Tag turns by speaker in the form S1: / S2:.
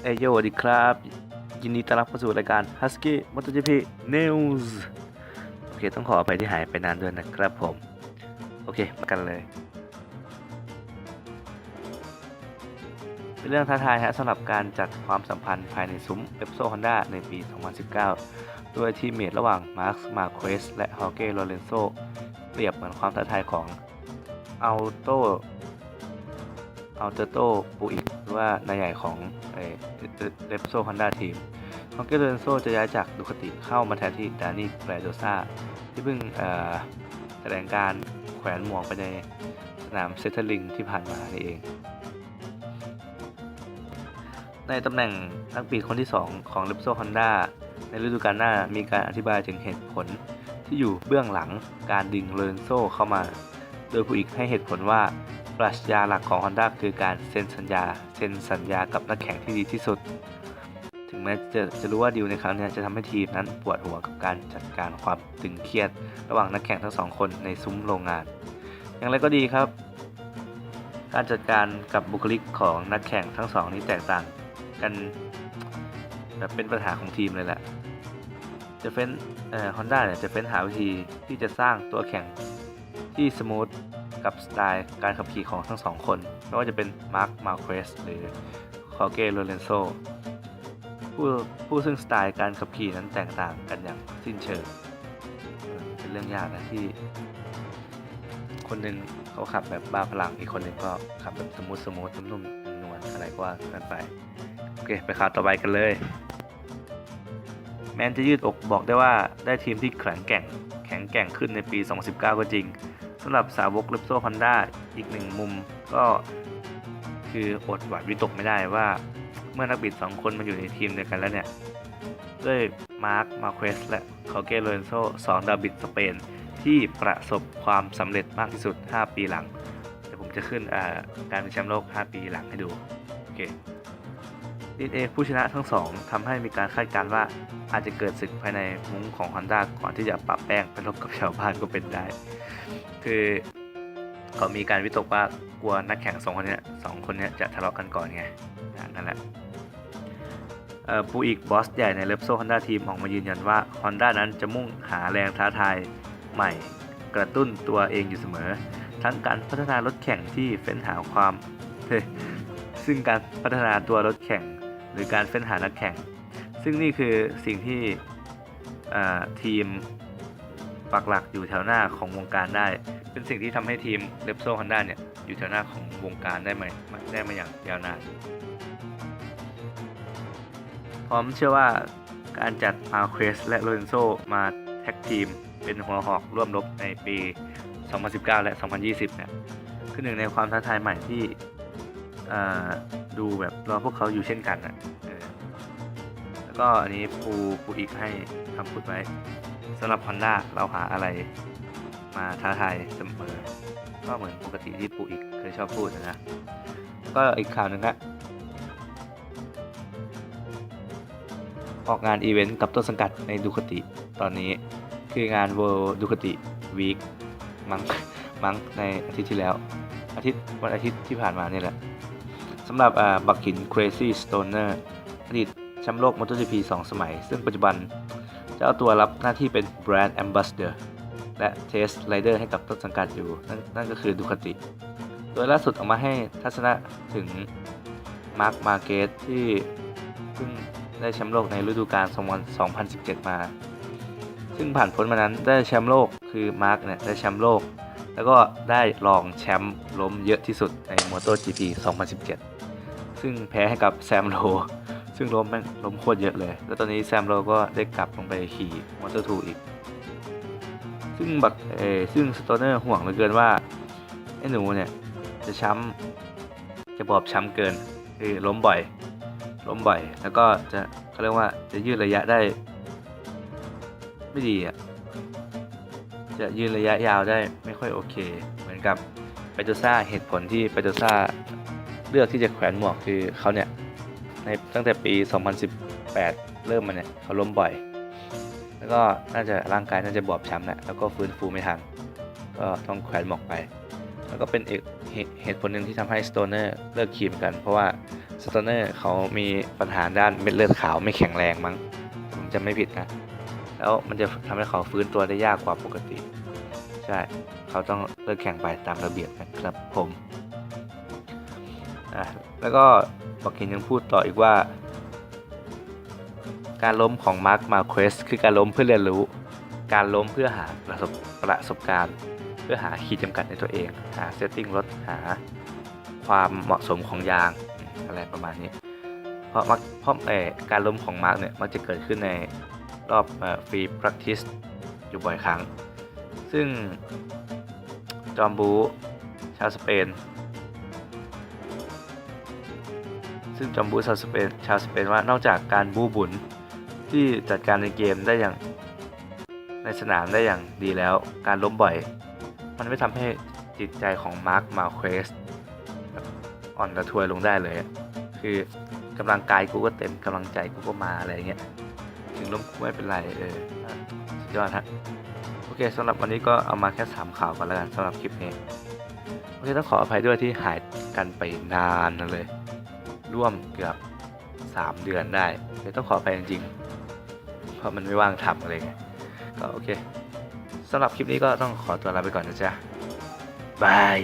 S1: โยสวัสดีครับยินดีต้อนรับเข้าสู่รายการ Husky MotoGP News โอเคต้องขออภัยที่หายไปนานด้วยนะครับผมโอเคมากันเลยเป็นเรื่องท้าทายสำหรับการจัดความสัมพันธ์ภายในซุ้มเ e ปโซ Honda ในปี 2019 โดยทีมเมทระหว่างมาร์ค มาร์เควสและฮอร์เก้ โลเรนโซเปรียบเหมือนความท้าทายของอัลเตอร์โตปูอิกหรือว่านายใหญ่ของเ e ปโซ Honda ทีมฮอร์เก้ โลเรนโซจะย้ายจากดูคาติเข้ามาแทนที่ดานิแปรโดซาที่เพิ่งแถลงการแขวนหมวกไปในสนามเซตเทอร์ลิงที่ผ่านมานี่เองในตำแหน่งนักบิดคนที่ 2 ของ Repsol Honda ในฤดูกาลหน้ามีการอธิบายถึงเหตุผลที่อยู่เบื้องหลังการดึงโลเรนโซเข้ามาโดยผู้อีกให้เหตุผลว่าปรัชญาหลักของ Honda คือการเซ็นสัญญากับนักแข่งที่ดีที่สุดถึงแม้จะรู้ว่าดีลในครั้งนี้จะทำให้ทีมนั้นปวดหัวกับการจัดการความตึงเครียดระหว่างนักแข่งทั้ง2 คนในซุ้มโรงงานอย่างไรก็ดีครับการจัดการกับบุคลิกของนักแข่งทั้ง2นี้แตกต่างกันแบบเป็นปัญหาของทีมเลยแหละจะเฟ้นHonda เนี่ยจะเฟ้นหาวิธีที่จะสร้างตัวแข่งที่สมูทกับสไตล์การขับขี่ของทั้ง2 คนไม่ว่าจะเป็นมาร์ค มาร์เควสหรือคอร์เก้ โลเรนโซผู้ซึ่งสไตล์การขับขี่นั้นแตกต่างกันอย่างสิ้นเชิงเป็นเรื่องยากนะที่คนหนึ่งเขาขับแบบบ้าพลังอีกคนหนึ่งก็ขับแบบสมูทนุ่มๆนวลอะไรก็ว่ากันไปโอเคไปข่าวต่อไปกันเลยแม้จะยืดอกบอกได้ว่าได้ทีมที่แข็งแกร่งขึ้นในปี 2019 ก็จริงสำหรับสาวก Repsol Honda อีกหนึ่งมุมก็คืออดหวาดวิตกไม่ได้ว่าเมื่อนักบิด2 คนมาอยู่ในทีมเดียวกันแล้วเนี่ยด้วยมาร์ค มาร์เควสและคอร์เก้ โลเรนโซ2 ดาวบิดสเปนที่ประสบความสำเร็จมากที่สุด5 ปีหลังเดี๋ยวผมจะขึ้นการเป็นแชมป์โลก5 ปีหลังให้ดูโอเคDNA ผู้ชนะทั้ง2ทำให้มีการคาดการณ์ว่าอาจจะเกิดศึกภายในมุ้งของ Honda ก่อนที่จะปรับแป้งไปรบกับชาวบ้านก็เป็นได้คือเขามีการวิตกว่ากลัวนักแข่ง2 คนนี้จะทะเลาะกันก่อนไงนั่นแหละปูอีกบอสใหญ่ใน Repsol Honda ทีมออกมายืนยันว่า Honda นั้นจะมุ่งหาแรงท้าทายใหม่กระตุ้นตัวเองอยู่เสมอทั้งการพัฒนารถแข่งที่เฟ้นหาซึ่งการพัฒนาตัวรถแข่งหรือการเฟ้นหานักแข่งซึ่งนี่คือสิ่งที่ทีมปักหลักอยู่แถวหน้าของวงการได้เป็นสิ่งที่ทำให้ทีม Repsol Honda เนี่ยอยู่แถวหน้าของวงการได้มาอย่างยาวนานพร้อมเชื่อว่าการจัดมาร์เควสและโลเรนโซมาแท็กทีมเป็นหัวหอกร่วมรบในปี 2019 และ 2020 เนี่ยคือหนึ่งในความท้าทายใหม่ที่ดูแบบรอพวกเขาอยู่เช่นกันนะแล้วก็อันนี้ปูอีกให้คำพูดไว้สำหรับ Honda เราหาอะไรมาท้าทายเสมอก็เหมือนปกติที่ปูอีกเคยชอบพูดนะแล้วก็อีกข่าวหนึ่งครับออกงานอีเวนต์กับต้นสังกัดในดูคาติตอนนี้คืองาน World Ducati Week มั้งในอาทิตย์ที่แล้ววันอาทิตย์ที่ผ่านมานี่แหละสำหรับบักขิน Crazy Stoner อดีตแชมป์โลก MotoGP 2 สมัยซึ่งปัจจุบันจะเอาตัวรับหน้าที่เป็น Brand Ambassador และ Test Rider ให้กับต้นสังกัดอยู่นั่นก็คือดูคาติโดยล่าสุดออกมาให้ทัศนะถึงมาร์ค มาร์เกสที่เพิ่งได้แชมป์โลกในฤดูกาล 2017 มาซึ่งผ่านพ้นมานั้นได้แชมป์โลกคือมาร์คเนี่ยได้แชมป์โลกแล้วก็ได้รองแชมป์ล้มเยอะที่สุดใน MotoGP 2017 ซึ่งแพ้ให้กับแซมโลซึ่งล้มโคตรเยอะเลยแล้วตอนนี้แซมโลก็ได้กลับลงไปขี่ Moto2 อีกซึ่งสโตเนอร์ห่วงเหลือเกินว่าไอ้หนูเนี่ยจะบอบช้ำเกินคือล้มบ่อยแล้วก็เขาเรียกว่าจะยืดระยะได้ไม่ดีจะยืนระยะยาวได้ไม่ค่อยโอเคเหมือนกับเปโตซ่าเหตุผลที่เปโตซ่าเลือกที่จะแขวนหมวกคือเขาเนี่ยในตั้งแต่ปี 2018 เริ่มมาเนี่ยเขาล้มบ่อยแล้วก็ร่างกายน่าจะบอบช้ำแล้วก็ฟื้นฟูไม่ทันก็ต้องแขวนหมวกไปแล้วก็เป็นเหตุผลหนึ่งที่ทำให้สโตเนอร์เลิกขี่เหมือนกันเพราะว่า สโตเนอร์เขามีปัญหาด้านเม็ดเลือดขาวไม่แข็งแรงมั้งผมจำไม่ผิดนะแล้วมันจะทำให้เขาฟื้นตัวได้ยากกว่าปกติใช่เขาต้องเลิกแข่งไปตามระเบียบนะครับผมแล้วก็บอกกินยังพูดต่ออีกว่าการล้มของมาร์คมาร์เควสคือการล้มเพื่อเรียนรู้การล้มเพื่อหาประสบการณ์เพื่อหาขีดจำกัดในตัวเองหาเซตติ้งรถหาความเหมาะสมของยางอะไรประมาณนี้เพราะการล้มของมาร์คเนี่ยมักจะเกิดขึ้นในรอบฟรีพรักทิสอยู่บ่อยครั้งซึ่งจอมบูชาวสเปนชาวสเปนว่านอกจากการบูบุญที่จัดการในเกมได้อย่างในสนามได้อย่างดีแล้วการล้มบ่อยมันไม่ทำให้จิตใจของมาร์คมาร์เควสอ่อนระทวยลงได้เลยคือกำลังกายกูก็เต็มกำลังใจกูก็มาอะไรเงี้ยถึงล้มกูไม่เป็นไรสุดยอดฮะโอเคสำหรับวันนี้ก็เอามาแค่3ข่าวกันแล้วกันสำหรับคลิปนี้โอเคต้องขออภัยด้วยที่หายกันไปนานเลยร่วมเกือบ3 เดือนได้ต้องขออภัยจริงๆเพราะมันไม่ว่างทำอะไรเงี้ยก็โอเคสำหรับคลิปนี้ก็ต้องขอตัวลาไปก่อนนะจ๊ะบาย